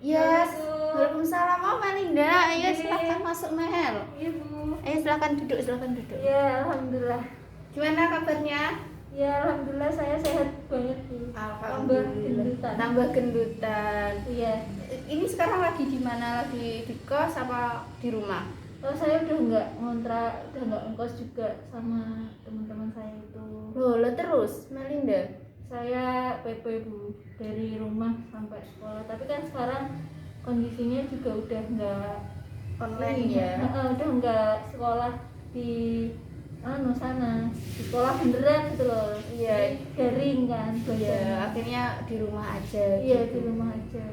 Yes. Assalamualaikum. Waalaikumsalam. Oh, Melinda, ayo Iya. silakan masuk Mel. Iya Bu. Ayo silakan duduk, silakan duduk. Ya alhamdulillah. Gimana kabarnya? Ya alhamdulillah saya sehat banget Bu. Tambah gendutan. Tambah gendutan. Iya. Ini sekarang lagi di mana? Lagi di kos apa di rumah? Oh saya udah nggak ngontrak, udah nggak ngekos juga sama teman-teman saya itu. Loh, lo terus Melinda. Saya PP Bu, dari rumah sampai sekolah. Tapi kan sekarang kondisinya juga udah nggak Online ini, ya. udah nggak sekolah di sana, di sekolah beneran gitu loh. Iya. Jadi daring kan Ya, belajarnya. akhirnya di rumah aja. Iya gitu. di rumah aja.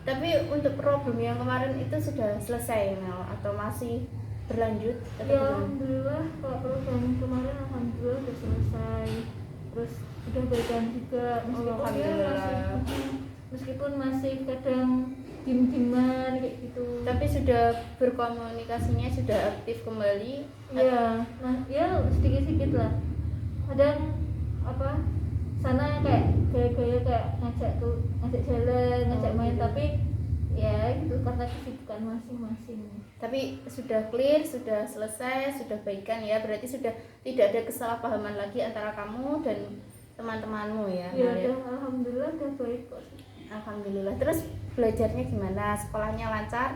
Tapi untuk problem yang kemarin itu sudah selesai Mel atau masih berlanjut? Atau Ya gimana? alhamdulillah kalau program kemarin alhamdulillah udah selesai. Terus udah baikan juga Alhamdulillah. meskipun masih kadang diem-dieman kayak gitu. Tapi sudah berkomunikasinya sudah aktif kembali. Iya, nah ya sedikit-sedikit lah. Kadang apa sana kayak gaya-gaya kayak ngajak jalan, ngajak main, gitu. tapi ya gitu karena kesibukan masing-masing. Tapi sudah clear, sudah selesai, sudah baikan ya. Berarti sudah tidak ada kesalahpahaman lagi antara kamu dan teman-temanmu ya. Ya Mel, ya? udah alhamdulillah udah baik kok. Alhamdulillah. Terus belajarnya gimana? Sekolahnya lancar?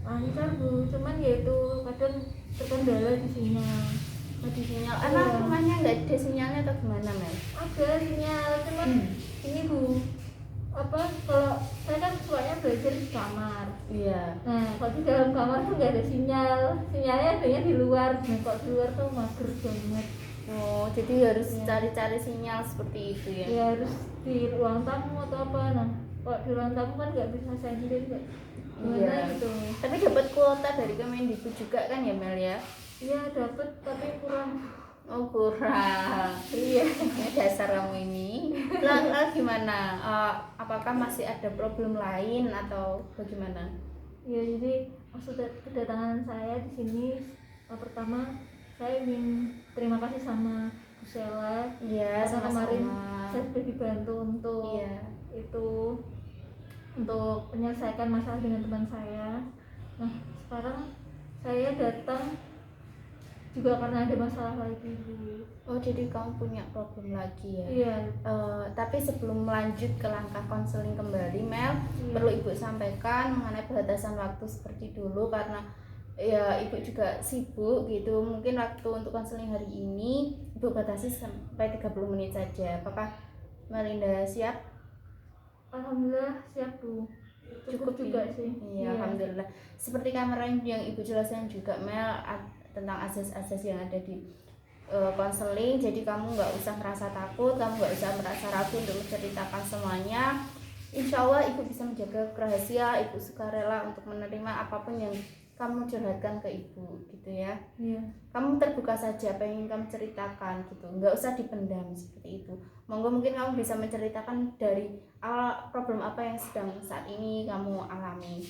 Lancar Bu, cuman ya itu kadang terkendala di sinyal. Di sinyal. Iya. Anak rumahnya nggak ada sinyalnya atau gimana Mel? Ada sinyal, cuman ini Bu, apa kalau saya kan sukanya belajar di kamar. Iya. Nah, kalau di dalam kamar tuh nggak ada sinyal, sinyalnya adanya di luar. Nah, kok di luar tuh mager banget. Oh, jadi harus Iya. cari-cari sinyal seperti itu ya? Ya harus di ruang tamu atau apa. Nah, kalau di ruang tamu kan nggak bisa sendiri, nggak gimana Iya. gitu. Tapi dapat kuota dari Kemendikbud juga kan ya Mel ya? Iya dapet tapi kurang. Oh kurang. Iya. Dasar kamu ini. Lah gimana? Apakah masih ada problem lain atau bagaimana? Ya jadi maksud kedatangan saya di sini pertama saya ingin terima kasih sama Bu Sela. Iya, Karena kemarin sama-sama. saya sudah dibantu untuk Iya. itu, untuk menyelesaikan masalah dengan teman saya. Nah sekarang saya datang juga karena ada masalah lagi Bu. Oh jadi kamu punya problem lagi ya? Iya. Tapi sebelum melanjut ke langkah konseling kembali Mel, Iya. perlu Ibu sampaikan mengenai batasan waktu seperti dulu karena ya Ibu juga sibuk gitu. Mungkin waktu untuk konseling hari ini Ibu batasi sampai 30 menit saja. Apakah Melinda siap? Alhamdulillah siap Bu. Cukup juga ya? sih. Iya, alhamdulillah. Seperti kemarin yang Ibu jelaskan juga Mel tentang asas-asas yang ada di konseling. Jadi kamu nggak usah merasa takut, kamu nggak usah merasa ragu untuk menceritakan semuanya. Insya Allah Ibu bisa menjaga rahasia, Ibu sukarela untuk menerima apapun yang kamu curhatkan ke Ibu gitu ya. Iya. Kamu terbuka saja apa yang ingin kamu ceritakan gitu, nggak usah dipendam seperti itu. Monggo mungkin kamu bisa menceritakan dari awal problem apa yang sedang saat ini kamu alami.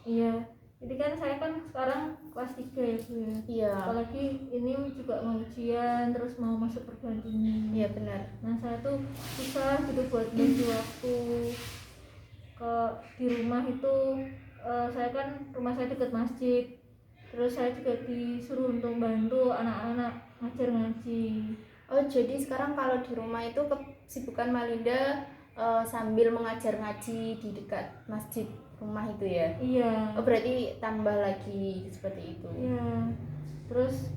Iya. Jadi kan saya kan sekarang kelas 3 ya Bu ya. Iya. Apalagi ini juga mau ujian, terus mau masuk perguruan tinggi. Iya benar. Nah saya tuh susah gitu buat bagi waktu ke di rumah itu. Saya kan rumah saya dekat masjid, terus saya juga disuruh untuk bantu anak-anak ngajar ngaji. Oh jadi sekarang kalau di rumah itu kesibukan Melinda sambil mengajar ngaji di dekat masjid rumah itu ya? Iya. Oh berarti tambah lagi seperti itu. Iya. Terus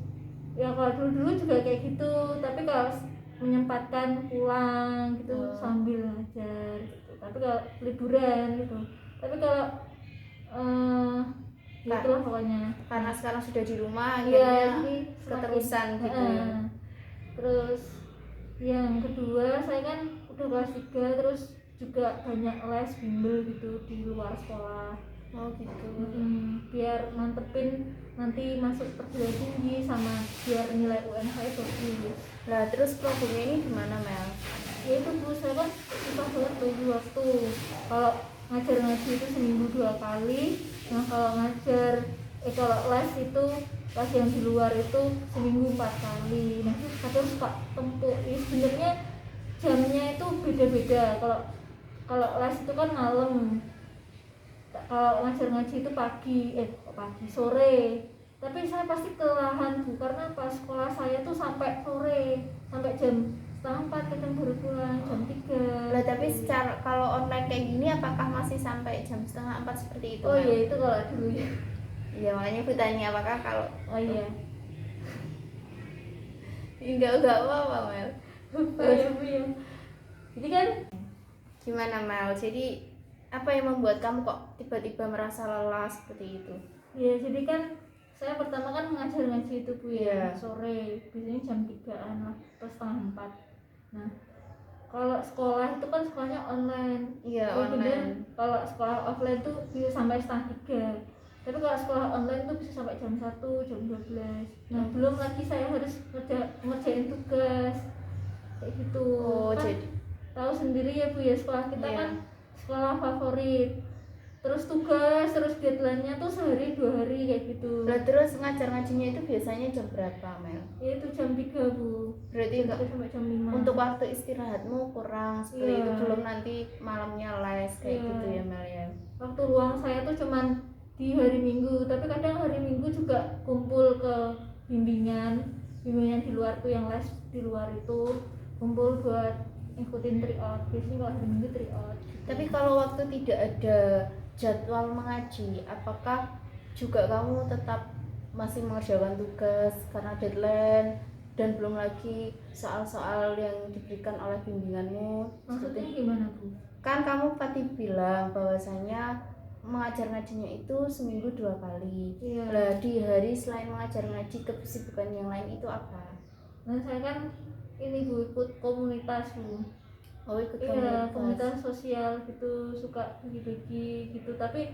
ya kalau dulu juga kayak gitu, tapi kalau menyempatkan pulang gitu sambil ngajar gitu. Tapi kalau liburan gitu. Tapi kalau itulah pokoknya. Karena sekarang sudah di rumah, Iya, akhirnya jadi keterusan gitu ya. Terus yang kedua saya kan udah kelas 3, terus juga banyak les bimbel gitu di luar sekolah. Oh gitu. Biar mantepin nanti masuk perguruan tinggi sama biar nilai UN saya bagus. Nah terus problemnya ini gimana Mel? Ya itu Bu, saya kan susah banget bagi waktu. Kalau ngajar ngaji itu seminggu 2 kali. Nah kalau kalau les itu les yang di luar itu seminggu 4 kali. Nah kadang suka tempuh. Ini sebenarnya jamnya itu beda-beda. Kalau les itu kan malam. Kalau ngajar ngaji itu pagi sore, tapi saya pasti kelelahan Bu, karena pas sekolah saya tuh sampai sore, sampai jam setengah 4, kadang baru pulang jam 3. Lah tapi secara kalau online kayak gini apakah masih sampai jam setengah 4 seperti itu? Oh Mel? iya, itu kalau dulu ya. Iya, makanya aku tanya apakah kalau Oh iya. enggak apa-apa Mel. Oh iya Bu ya. Jadi kan Gimana Mel? Jadi apa yang membuat kamu kok tiba-tiba merasa lelah seperti itu? ya, jadi kan saya pertama kan mengajar ngaji itu Bu Iya. ya, sore, biasanya jam 3-an lah atau setengah 4. Nah, kalau sekolah itu kan sekolahnya online. Iya, Oh, online. bener. Kalau sekolah offline tuh bisa sampai setengah 3. Tapi kalau sekolah online tuh bisa sampai jam 1, jam 12. Nah, belum lagi saya harus ngerjain tugas. Kayak gitu. Oh, Kan jadi tahu sendiri ya Bu ya, sekolah kita Iya. kan sekolah favorit. Terus tugas, terus deadline-nya tuh sehari 2 hari kayak gitu. lah terus ngajar ngajinya itu biasanya jam berapa Mel? Ya itu jam 3 Bu. Berarti Jam enggak 3 sampai jam 5. untuk waktu istirahatmu kurang seperti Iya. itu, belum nanti malamnya les kayak Iya. gitu ya Mel ya. Waktu luang saya tuh cuman di hari Minggu, tapi kadang hari Minggu juga kumpul ke bimbingan di luar tuh, yang les di luar itu kumpul buat ngikutin tryout. Biasanya kalau hari Minggu tryout gitu. Tapi kalau waktu tidak ada jadwal mengaji, apakah juga kamu tetap masih mengerjakan tugas karena deadline dan belum lagi soal-soal yang diberikan oleh bimbinganmu? Maksudnya Seperti gimana Bu? kan kamu tadi bilang bahwasanya mengajar ngajinya itu seminggu 2 kali. Iya. Lah di hari selain mengajar ngaji, kesibukan yang lain itu apa? Nah saya kan ini Bu, ikut komunitas Bu. Oh, ikut Iya, komunitas. komunitas sosial gitu, suka bagi-bagi gitu. Tapi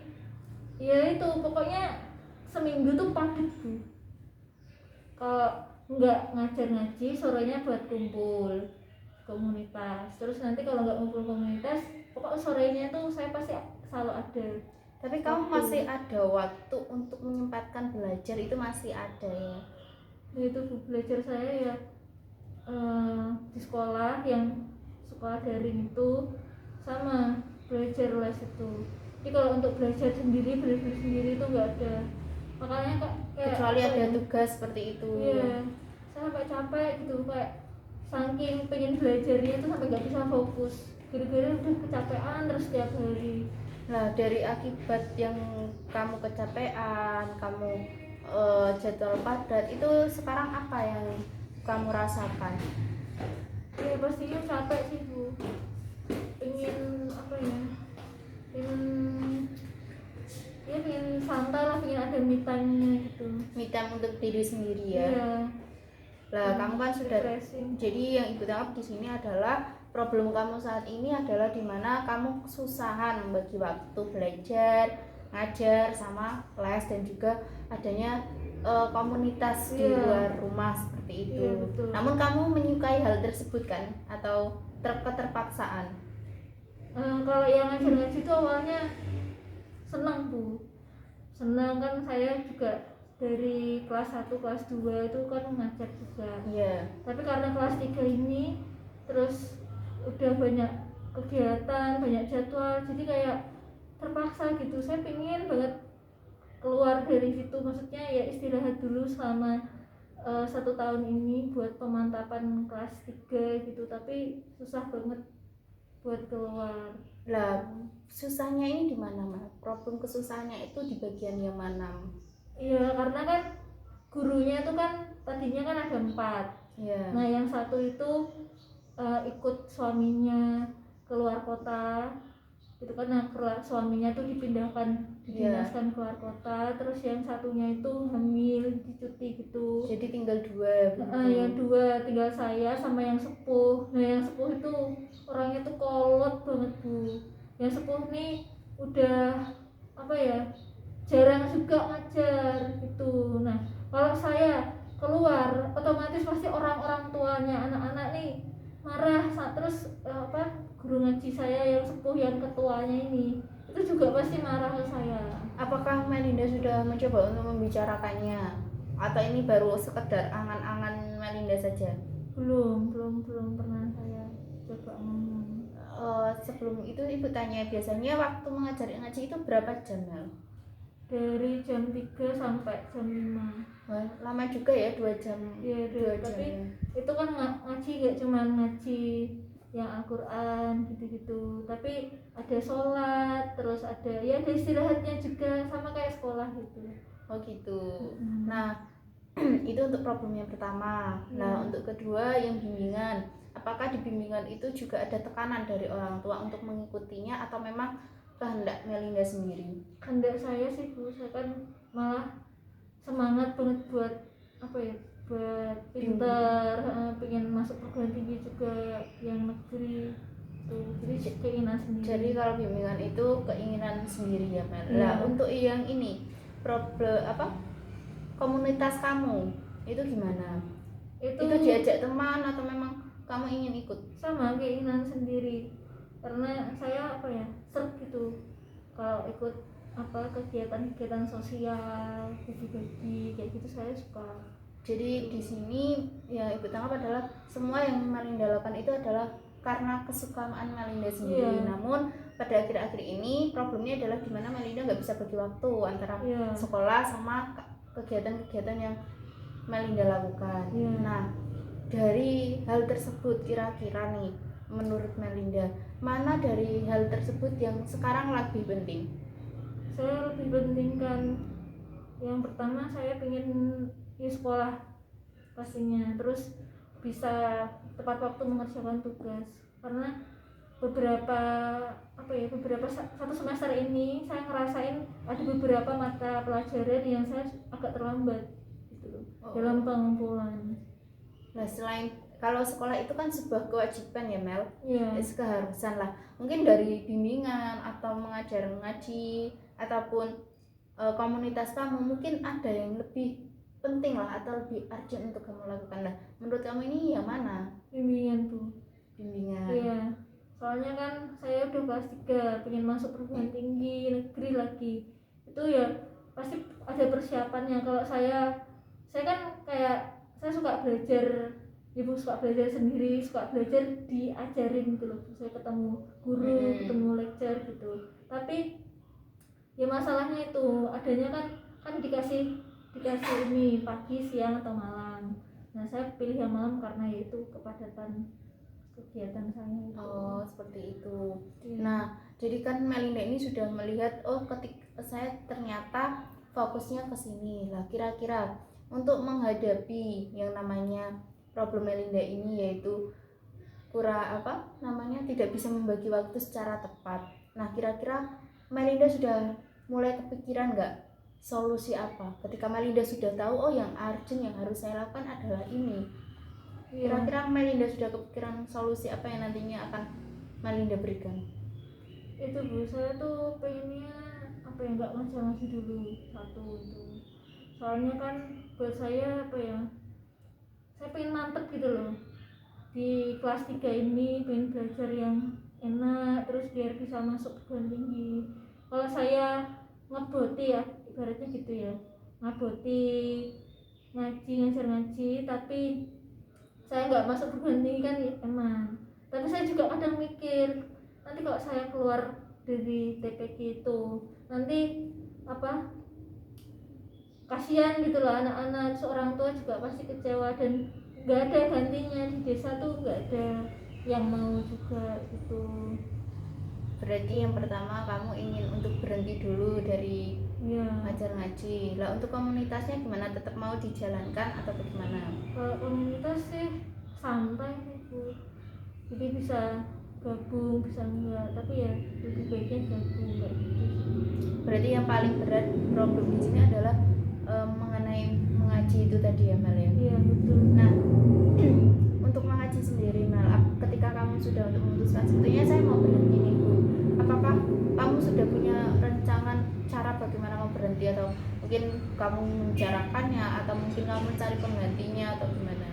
ya itu pokoknya seminggu tuh padat Bu. Kalau nggak ngajar ngaji, sorenya buat kumpul komunitas. Terus nanti kalau nggak ngumpul komunitas, pokok sorenya tuh saya pasti selalu ada. Tapi kamu Waktu. masih ada waktu untuk menyempatkan belajar, itu masih ada ya? Nah itu Bu, belajar saya ya di sekolah, yang sekolah daring itu, sama belajar les itu. Jadi kalau untuk belajar sendiri, belajar sendiri itu nggak ada. Makanya kayak Kecuali apa ada ya? tugas seperti itu. Iya, saya sampai capek gitu, kayak saking pengen belajarnya itu sampai nggak bisa fokus. Gara-gara udah kecapean terus tiap hari. Nah, dari akibat yang kamu kecapean, kamu jadwal padat, itu sekarang apa yang kamu rasakan? Ya pastinya capek sih Bu. Pengen apa ya? Pengen santai lah, pengen ada me time-nya gitu. Me time untuk diri sendiri ya. Iya. Lah, kamu kan sudah. Refreshing. Jadi yang ibu tangkap di sini adalah problem kamu saat ini adalah dimana kamu kesusahan membagi waktu belajar, ngajar, sama les, dan juga adanya komunitas di Iya. luar rumah seperti itu. Iya, betul. Namun kamu menyukai hal tersebut kan, atau keterpaksaan? Kalau yang ngajar-ngaji itu awalnya senang Bu, senang kan, saya juga dari kelas 1, kelas 2 itu kan ngajar juga. Iya. Tapi karena kelas 3 ini terus udah banyak kegiatan, banyak jadwal, jadi kayak terpaksa gitu. Saya pengen banget keluar dari situ, maksudnya ya istirahat dulu selama 1 tahun ini buat pemantapan kelas 3 gitu, tapi susah banget buat keluar. Lah, susahnya ini di mana, Mbak? Problem kesusahannya itu di bagian yang mana? Iya, karena kan gurunya itu kan tadinya kan ada 4. Iya. Nah yang satu itu ikut suaminya keluar kota gitu kan. Nah suaminya tuh dipindahkan, didinaskan keluar kota. Terus yang satunya itu hamil, cuti gitu. Jadi tinggal 2. Yang 2 tinggal saya sama yang sepuh. Nah yang sepuh itu orangnya tuh kolot banget Bu. Yang sepuh nih udah apa ya, jarang juga ngajar gitu. Nah kalau saya keluar, otomatis pasti orang-orang tuanya anak-anak nih marah. Terus guru ngaji saya yang sepuh, yang ketuanya ini, itu juga pasti marah ke saya. Apakah Melinda sudah mencoba untuk membicarakannya, atau ini baru sekedar angan-angan Melinda saja? Belum pernah saya coba ngomong. sebelum itu ibu tanya, biasanya waktu mengajar ngaji itu berapa jam Mel? Dari jam 3 sampai jam 5. Wah, lama juga ya, 2 jam. Ya, 2 jam tapi ya. itu kan ngaji gak cuma ngaji yang Al-Quran gitu-gitu, tapi ada sholat, terus ada ya ada istirahatnya juga, sama kayak sekolah gitu. Oh gitu. Hmm. Nah, itu untuk problem yang pertama. Nah, untuk kedua yang bimbingan, apakah di bimbingan itu juga ada tekanan dari orang tua untuk mengikutinya atau memang kehendak Melinda sendiri? Kehendak saya sih Bu, saya kan malah semangat banget buat apa ya, buat pinter, pengen masuk perguruan tinggi juga yang negeri tuh, jadi keinginan sendiri. Jadi kalau bimbingan itu keinginan sendiri ya Mel. Iya. Nah, untuk yang ini problem komunitas kamu itu gimana? Itu diajak teman atau memang kamu ingin ikut? Sama, keinginan sendiri, karena saya apa ya, serg gitu kalau ikut kegiatan-kegiatan sosial, bagi-bagi kayak gitu saya suka. Jadi di sini ya ibu tangkap adalah semua yang Melinda lakukan itu adalah karena kesukaan Melinda sendiri. Namun pada akhir-akhir ini problemnya adalah dimana Melinda nggak bisa bagi waktu antara sekolah sama kegiatan-kegiatan yang Melinda lakukan. Nah, dari hal tersebut kira-kira nih menurut Melinda, mana dari hal tersebut yang sekarang lebih penting? Saya lebih pentingkan yang pertama, saya pengen di sekolah pastinya, terus bisa tepat waktu mengerjakan tugas, karena beberapa satu semester ini saya ngerasain ada beberapa mata pelajaran yang saya agak terlambat gitu dalam pengumpulan. Nah, selain kalau sekolah itu kan sebuah kewajiban ya Mel, keharusan lah, mungkin dari bimbingan atau mengajar ngaji ataupun komunitas kamu mungkin ada yang lebih penting lah atau lebih urgent untuk kamu lakukan. Nah, menurut kamu ini yang mana? Bimbingan tuh. Bimbingan. Iya, soalnya kan saya udah kelas 3 pengen masuk perguruan tinggi negeri lagi, itu ya pasti ada persiapannya. Kalau saya kan kayak saya suka belajar, ibu suka belajar sendiri, suka belajar diajarin gitu loh, saya ketemu guru, ketemu lecture gitu. Tapi ya masalahnya itu adanya kan dikasih ini pagi, siang atau malam. Nah, saya pilih yang malam karena itu kepadatan kegiatan saya itu. Oh, seperti itu. Nah, jadi kan Melinda ini sudah melihat ketika saya ternyata fokusnya ke sini lah. Kira-kira untuk menghadapi yang namanya problem Melinda ini, yaitu tidak bisa membagi waktu secara tepat. Nah, kira-kira Melinda sudah mulai kepikiran nggak solusi apa? Ketika Melinda sudah tahu yang urgent yang harus saya lakukan adalah ini, kira-kira Melinda sudah kepikiran solusi apa yang nantinya akan Melinda berikan? Itu Bu, saya tuh pengennya nggak ngaji dulu satu itu. Soalnya kan buat saya saya pengen mantep gitu loh di kelas 3 ini, pengen belajar yang enak terus biar bisa masuk perguruan tinggi. Kalau saya ngeboti ya ibaratnya gitu ya, ngaboti ngajar ngaji tapi saya nggak masuk perguruan tinggi kan ya emang. Tapi saya juga kadang mikir, nanti kalau saya keluar dari TPQ itu nanti kasihan gitu loh anak-anak, seorang tua juga pasti kecewa dan nggak ada gantinya di desa tuh, nggak ada yang mau juga gitu. Berarti yang pertama kamu ingin untuk berhenti dulu dari ngajar ngaji. Lah untuk komunitasnya gimana, tetap mau dijalankan atau bagaimana? Kalau komunitas sih santai sih Bu, jadi bisa gabung bisa enggak, tapi ya lebih baiknya gabung kayak gitu. Berarti yang paling berat problem di sini adalah mengenai mengaji itu tadi ya Mel ya? Iya betul. Nah untuk mengaji sendiri Mel, ketika kamu sudah untuk memutuskan sebetulnya saya mau berhenti nih Bu, apakah kamu sudah punya rancangan cara bagaimana mau berhenti, atau mungkin kamu membicarakannya atau mungkin kamu mencari penggantinya atau gimana?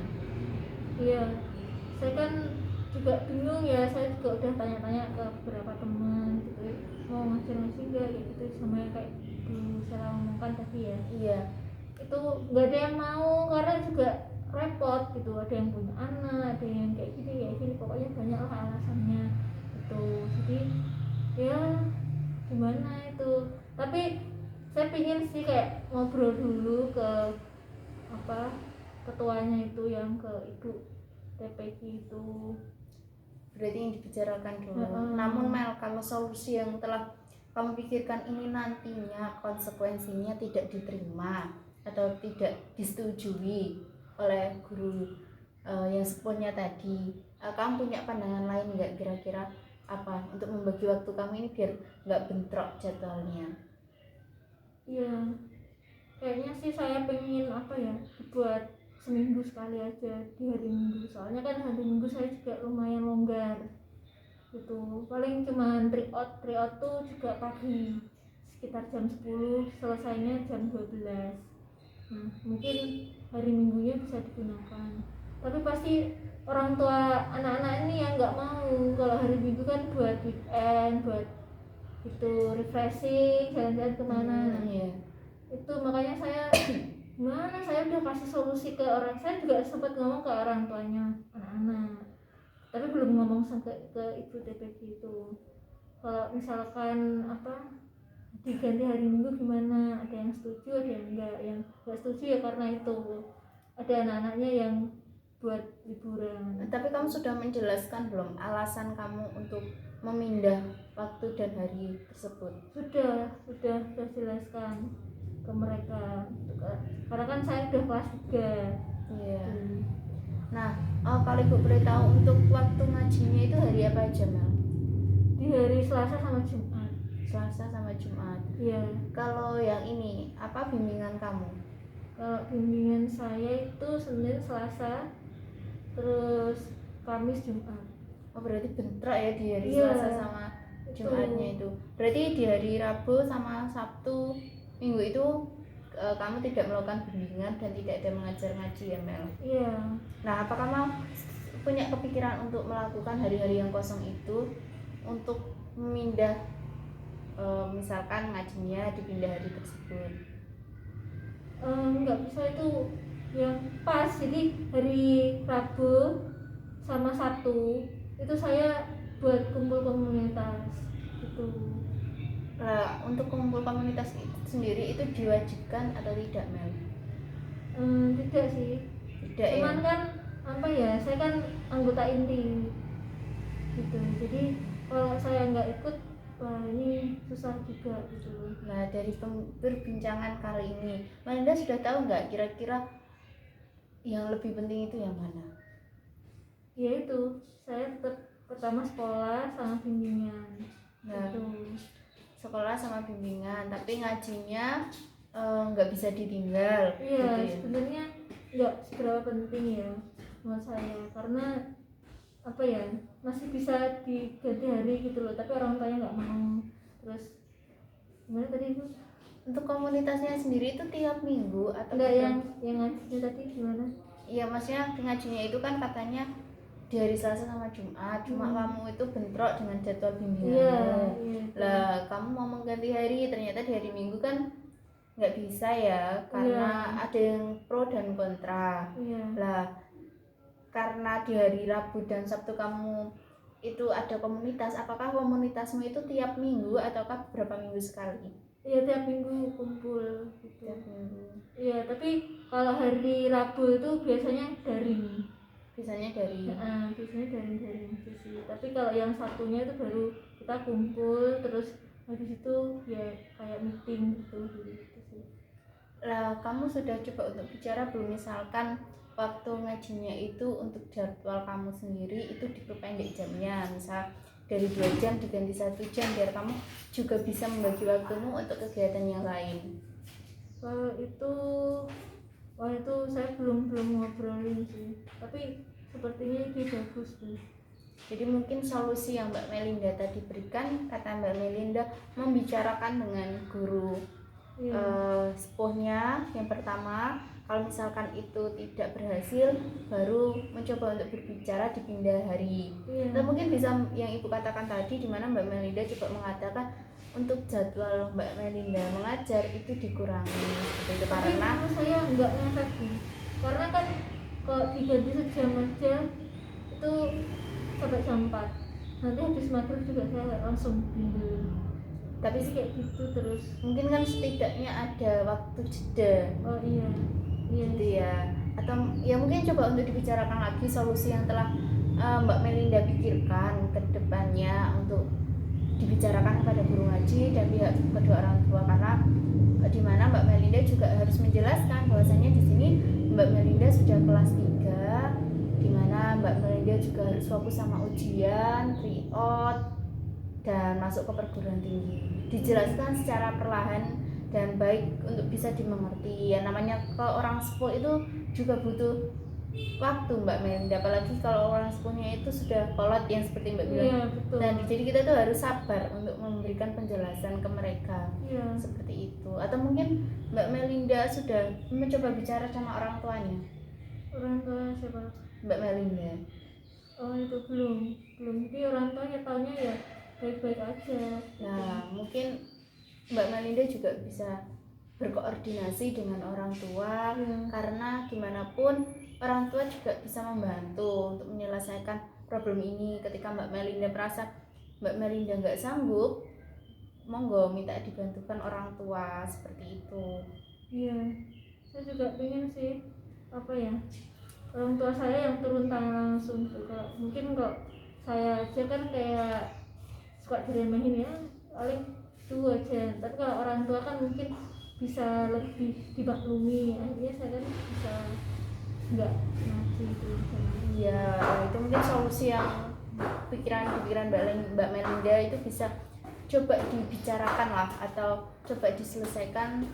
Iya, saya kan juga bingung ya, saya juga udah tanya-tanya ke beberapa teman gitu, mau ngajar ngaji enggak gitu, sama yang kayak saya ngomongkan tadi ya. Iya, itu nggak ada yang mau karena juga repot gitu, ada yang punya anak, ada yang kayak gini pokoknya banyak lah alasannya itu. gitu. Jadi ya gimana itu, tapi saya pingin sih kayak ngobrol dulu ke apa ketuanya itu, yang ke ibu TPQ itu. Berarti yang dibicarakan dulu. Heeh. Namun Mel, kalau solusi yang telah kamu pikirkan ini nantinya konsekuensinya tidak diterima atau tidak disetujui oleh guru yang sepuhnya tadi, kamu punya pandangan lain nggak kira-kira apa untuk membagi waktu kamu ini biar nggak bentrok jadwalnya? Iya, kayaknya sih saya pengen apa ya, buat seminggu sekali aja di hari Minggu, soalnya kan hari Minggu saya juga lumayan longgar gitu. Paling cuma tryout tuh juga pagi sekitar jam 10, selesainya jam 12. Nah, mungkin hari Minggunya bisa digunakan, tapi pasti orang tua anak-anak ini yang nggak mau kalau hari Minggu kan buat weekend, buat itu refreshing, jalan-jalan kemana. Iya. Itu makanya saya gimana, saya udah kasih solusi ke orang, saya juga sempat ngomong ke orang tuanya anak-anak, tapi belum ngomong sampai ke ibu TPQ itu. Kalau misalkan apa diganti hari Minggu gimana, ada yang setuju ada yang enggak. Yang enggak setuju ya karena itu ada anak-anaknya yang buat liburan. Tapi kamu sudah menjelaskan belum alasan kamu untuk memindah waktu dan hari tersebut? Sudah jelaskan ke mereka, karena kan saya udah kelas 3. Iya. Nah, kalau ibu boleh tahu untuk waktu ngajinya itu hari apa aja, Mel? Di hari Selasa sama Jumat. Selasa sama Jumat. Iya. Kalau yang ini apa bimbingan kamu? Kalau bimbingan saya itu Senin, Selasa, terus Kamis, Jumat. Oh, berarti bentrok ya di hari Iya, Selasa sama Jumatnya itu. Berarti di hari Rabu sama Sabtu Minggu itu kamu tidak melakukan bimbingan dan tidak ada mengajar ngaji ya, Mel? Iya. Nah, apakah kamu punya kepikiran untuk melakukan hari-hari yang kosong itu untuk memindah misalkan ngajinya dipindah hari tersebut? Nggak bisa, itu yang pas. Jadi hari Rabu sama Sabtu itu saya buat kumpul komunitas gitu. Nah, untuk kumpul komunitas itu sendiri itu diwajibkan atau tidak, Mel? Tidak sih. Tidak Cuman ya? kan apa ya, saya kan anggota inti gitu. Jadi kalau saya nggak ikut, wah ini susah juga gitu. Nah, dari perbincangan kali ini, Melinda sudah tahu nggak kira-kira yang lebih penting itu yang mana? Ya itu, saya tetap pertama sekolah sama bimbingan. Nah, Gitu. sekolah sama bimbingan, tapi ngajinya nggak bisa ditinggal. Iya, gitu ya? sebenarnya nggak seberapa penting ya menurut saya, karena apa ya, masih bisa diganti hari gitu loh, tapi orang tuanya nggak mau. Terus gimana tadi Bu? Untuk komunitasnya sendiri itu tiap minggu atau Enggak, tiap- yang ngajinya tadi gimana? Iya, maksudnya ngajinya itu kan katanya di hari Selasa sama Jumat, cuma kamu itu bentrok dengan jadwal bimbinganmu. Iya. Lah, kamu mau mengganti hari, ternyata di hari Minggu kan nggak bisa ya, karena ada yang pro dan kontra. Iya. Lah, karena di hari Rabu dan Sabtu kamu itu ada komunitas, apakah komunitasmu itu tiap minggu ataukah beberapa minggu sekali? Iya, tiap minggu kumpul gitu. Tiap minggu. Iya, tapi kalau hari Rabu itu biasanya daring. Biasanya dari Biasanya daring aja sih. Tapi kalau yang satunya itu baru kita kumpul, terus habis itu ya kayak meeting gitu sih. Lah, kamu sudah coba untuk bicara belum, misalkan waktu ngajinya itu untuk jadwal kamu sendiri itu diperpendek jamnya, misal dari 2 jam diganti 1 jam biar kamu juga bisa membagi waktumu untuk kegiatan yang lain. Kalau itu saya belum ngobrolin sih, tapi sepertinya itu bagus tuh. Jadi mungkin solusi yang Mbak Melinda tadi berikan, kata Mbak Melinda membicarakan dengan guru sepuhnya yang pertama. Kalau misalkan itu tidak berhasil, baru mencoba untuk berbicara dipindah hari. Dan mungkin bisa yang ibu katakan tadi, di mana Mbak Melinda coba mengatakan untuk jadwal Mbak Melinda mengajar itu dikurangi gitu, karena saya nggak ngefek sih, karena kan kalau diganti sejam aja itu sampai jam 4. nanti habis maghrib juga saya langsung bimbel. Tapi Jadi kayak gitu terus. mungkin kan setidaknya ada waktu jeda Oh iya gitu ya, atau ya mungkin coba untuk dibicarakan lagi solusi yang telah Mbak Melinda pikirkan ke depannya untuk dibicarakan kepada guru ngaji dan pihak kedua orang tua, karena di mana Mbak Melinda juga harus menjelaskan bahwasanya di sini Mbak Melinda sudah kelas 3, di mana Mbak Melinda juga harus fokus sama ujian, tryout dan masuk ke perguruan tinggi. Dijelaskan secara perlahan dan baik untuk bisa dimengerti. Ya namanya kalau orang sepuh itu juga butuh waktu Mbak Melinda, apalagi kalau orang sepuhnya itu sudah kolot yang seperti Mbak bilang. Iya betul. Dan jadi kita tuh harus sabar untuk memberikan penjelasan ke mereka. Iya. Seperti itu. Atau mungkin Mbak Melinda sudah mencoba bicara sama orang tuanya. Orang tua siapa? Mbak Melinda. Oh itu belum. Jadi orang tuanya taunya ya baik-baik aja. Nah mungkin Mbak Melinda juga bisa berkoordinasi dengan orang tua, karena gimana pun orang tua juga bisa membantu untuk menyelesaikan problem ini. Ketika Mbak Melinda merasa Mbak Melinda nggak sanggup, monggo minta dibantukan orang tua, seperti itu. Iya, saya juga pengen sih apa ya, orang tua saya yang turun tangan langsung juga. Mungkin kok saya aja kan kayak suka diremehin ya, paling itu aja. Tapi kalau orang tua kan mungkin bisa lebih dimaklumi, akhirnya saya kan bisa nggak ngaji itu. Iya, itu mungkin solusi yang pikiran-pikiran Mbak Melinda itu bisa coba dibicarakan lah, atau coba diselesaikan,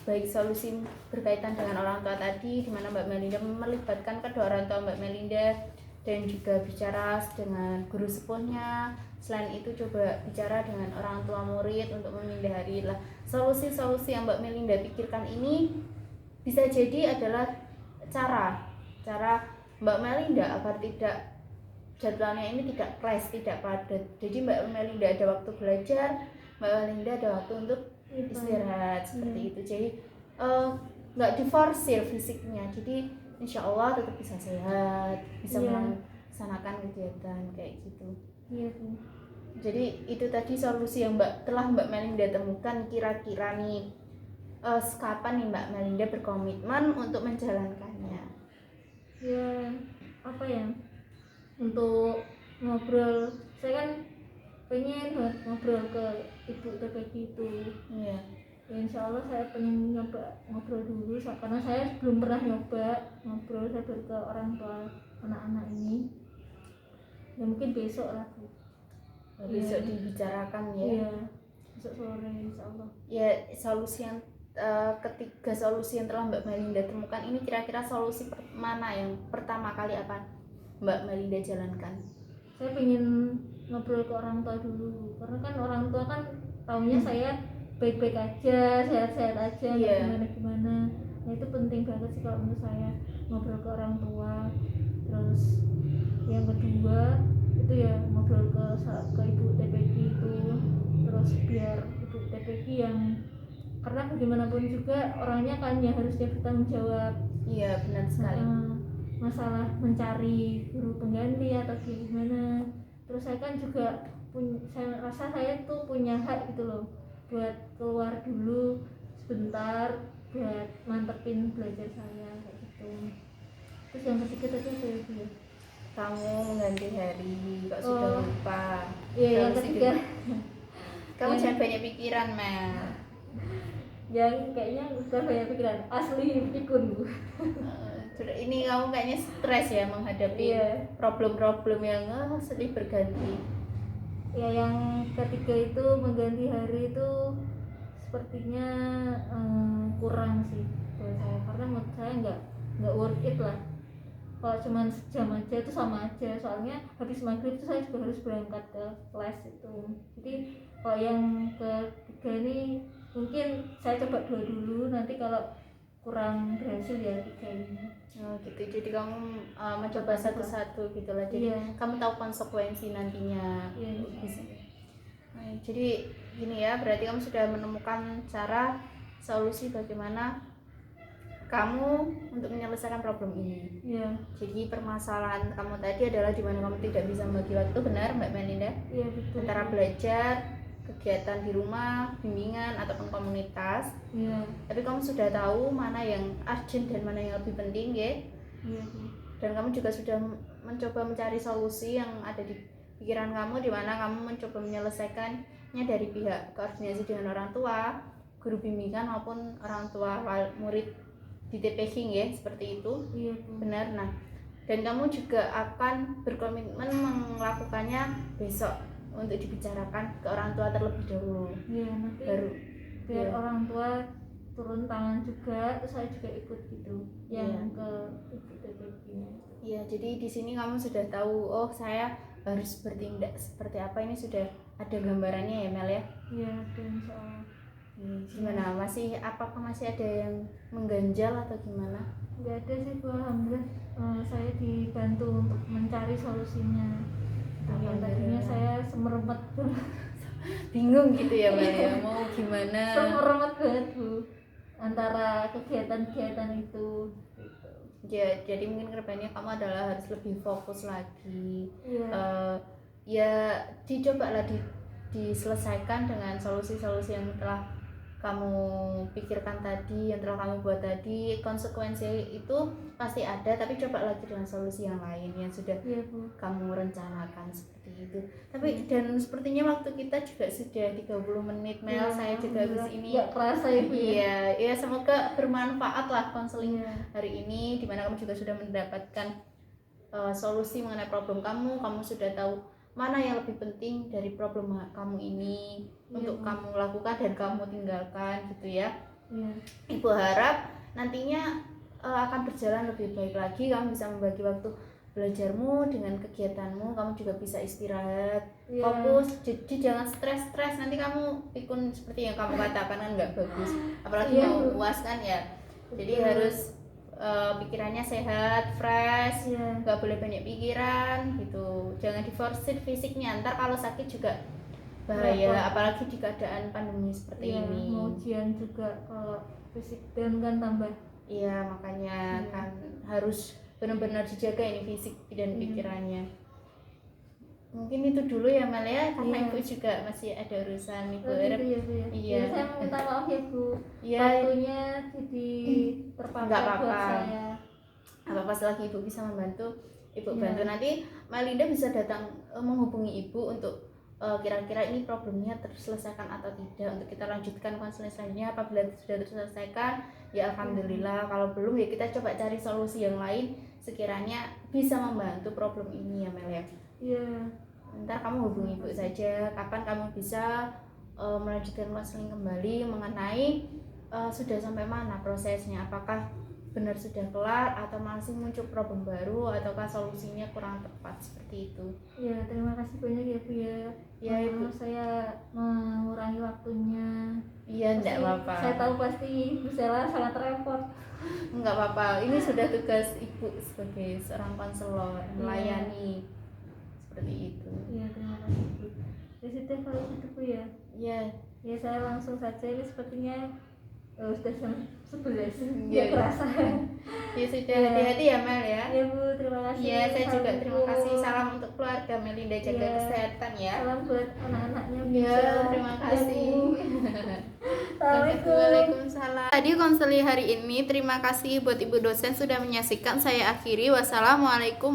baik solusi berkaitan dengan orang tua tadi, di mana Mbak Melinda melibatkan kedua orang tua Mbak Melinda dan juga bicara dengan guru sepuhnya. Selain itu coba bicara dengan orang tua murid untuk menghindari lah solusi-solusi yang Mbak Melinda pikirkan ini bisa jadi adalah cara Mbak Melinda agar tidak jadwalnya ini tidak clash, tidak padat. Jadi Mbak Melinda ada waktu belajar, Mbak Melinda ada waktu untuk istirahat, seperti itu. Jadi nggak diforsir fisiknya, jadi insya Allah tetap bisa sehat, bisa melaksanakan kegiatan kayak gitu. Iya Bu. Jadi itu tadi solusi yang telah Mbak Melinda temukan. Kira-kira nih kapan nih Mbak Melinda berkomitmen untuk menjalankannya? Ya apa ya, untuk ngobrol, saya kan pengen banget ngobrol ke ibu TPG itu. Iya. Ya, insya Allah saya pengen nyoba ngobrol dulu, karena saya belum pernah nyoba ngobrol saya ke orang tua anak-anak ini. Ya mungkin besok lah Bu. Besok dibicarakan ya. Iya, besok sore insya Allah. Ya solusi yang ketiga solusi yang telah Mbak Melinda temukan ini, kira-kira solusi mana yang pertama kali akan Mbak Melinda jalankan? Saya pengen ngobrol ke orang tua dulu, karena kan orang tua kan taunya saya baik-baik aja, sehat-sehat aja, gimana-gimana. Nah itu penting banget sih kalau menurut saya, ngobrol ke orang tua. Terus yang kedua itu ya ngobrol ke ibu TPG itu, terus biar ibu TPG yang, karena bagaimanapun juga orangnya kan yang harusnya bertanggung jawab. Iya benar sekali. Masalah mencari guru pengganti atau gimana. Terus saya kan juga saya rasa saya tuh punya hak gitu loh, buat keluar dulu sebentar buat mantepin belajar saya kayak gitu. Terus yang ketiga tadi apa ya? Kamu mengganti hari, kok sudah lupa? Iya yang ketiga. Kamu jangan banyak pikiran Mel. Yang kayaknya udah banyak pikiran, asli pikun Bu. Ini kamu kayaknya stres ya menghadapi problem-problem yang sedih berganti. Ya yang ketiga itu mengganti hari itu sepertinya kurang sih buat saya, karena menurut saya nggak worth it lah. Kalau cuma sejam aja itu sama aja, soalnya habis maghrib itu saya juga harus berangkat ke kelas itu. Jadi kalau yang ketiga ini mungkin saya coba 2 dulu, nanti kalau kurang berhasil ya 3 ini. Oh gitu, jadi kamu mencoba satu-satu gitu lah, jadi kamu tahu konsekuensi nantinya. Jadi gini ya, berarti kamu sudah menemukan cara solusi bagaimana kamu untuk menyelesaikan problem ini. Iya. Jadi permasalahan kamu tadi adalah di mana kamu tidak bisa membagi waktu, benar Mbak Melinda? Iya betul. Antara belajar, kegiatan di rumah, bimbingan ataupun komunitas. Iya. Tapi kamu sudah tahu mana yang urgent dan mana yang lebih penting, ya? Iya Bu. Dan kamu juga sudah mencoba mencari solusi yang ada di pikiran kamu, di mana kamu mencoba menyelesaikannya dari pihak koordinasi dengan orang tua, guru bimbingan maupun orang tua murid di TPG, ya, seperti itu. Iya Bu. Benar. Nah, dan kamu juga akan berkomitmen melakukannya besok untuk dibicarakan ke orang tua terlebih dahulu. Iya, nanti Baru biar iya. orang tua turun tangan juga, terus saya juga ikut gitu yang Iya. ke ibu TPG-nya. Iya, jadi di sini kamu sudah tahu, oh saya harus bertindak seperti apa, ini sudah ada gambarannya ya Mel, ya. Iya, dan soal Gimana, apakah masih ada yang mengganjal atau gimana? nggak ada sih Bu, alhamdulillah. Saya dibantu untuk mencari solusinya. Yang tadinya saya semeremet banget. Bingung gitu ya Mel, ya, mau gimana? Semeremet banget Bu antara kegiatan-kegiatan itu gitu. Ya, jadi mungkin kedepannya kamu adalah harus lebih fokus lagi. Iya. Ya dicobalah diselesaikan dengan solusi-solusi yang telah kamu pikirkan tadi, yang telah kamu buat tadi. Konsekuensi itu pasti ada, tapi coba lagi dengan solusi yang lain yang sudah Iya Bu. kamu rencanakan seperti itu. Tapi dan sepertinya waktu kita juga sudah 30 menit Mel, Iya, saya juga habis ini nggak kerasa ya Bu. iya, semoga bermanfaat lah konseling Iya. hari ini, dimana kamu juga sudah mendapatkan solusi mengenai problem kamu sudah tahu mana yang lebih penting dari problem kamu ini untuk kamu lakukan dan kamu tinggalkan gitu ya. Iya. Ibu harap nantinya akan berjalan lebih baik lagi, kamu bisa membagi waktu belajarmu dengan kegiatanmu, kamu juga bisa istirahat, fokus, jadi jangan stres, nanti kamu pikun seperti yang kamu katakan kan nggak bagus, apalagi mau UAS kan ya. Jadi harus pikirannya sehat, fresh, nggak boleh banyak pikiran gitu, jangan diforsir fisiknya, ntar kalau sakit juga bahaya, apalagi di keadaan pandemi seperti ini. Mau ujian juga kalau fisik dan kan tambah. Iya, makanya kan harus benar-benar dijaga ini fisik dan pikirannya. Mungkin itu dulu ya Mel ya, karena Ibu juga masih ada urusan. Ibu harap iya. Saya minta maaf ya Bu, iya, waktunya jadi terpakai buat saya. Apa-apa, selagi Ibu bisa membantu, Ibu bantu. Nanti Melinda bisa datang menghubungi Ibu untuk kira-kira ini problemnya terselesaikan atau tidak, untuk kita lanjutkan konseling selanjutnya. Apabila sudah terselesaikan ya alhamdulillah, kalau belum ya kita coba cari solusi yang lain sekiranya bisa membantu problem ini ya Mel ya. Iya. Ntar kamu hubungi Ibu saja kapan kamu bisa melanjutkan konseling kembali mengenai sudah sampai mana prosesnya, apakah benar sudah kelar atau masih muncul problem baru ataukah solusinya kurang tepat, seperti itu. Iya, terima kasih banyak ya Bu ya. Ya Ibu, saya mengurangi waktunya. Iya, enggak apa-apa. Saya tahu pasti Bu Sela sangat repot. Enggak apa-apa, ini sudah tugas Ibu sebagai seorang konselor melayani seperti itu. Iya, terima kasih Bu. Ya sudah kalau gitu Bu ya. Iya. Ya saya langsung saja, ini sepertinya sudah jam 11. Iya, kerasa. Ya sudah, hati-hati ya Mel ya. Iya Bu, terima kasih. Iya, saya juga terima kasih. Salam untuk keluarga Melinda, jaga kesehatan ya. Salam buat anak-anaknya. Iya, terima kasih. Assalamualaikum. Waalaikumsalam. Tadi konseling hari ini, terima kasih buat Ibu dosen sudah menyaksikan. Saya akhiri. Wassalamualaikum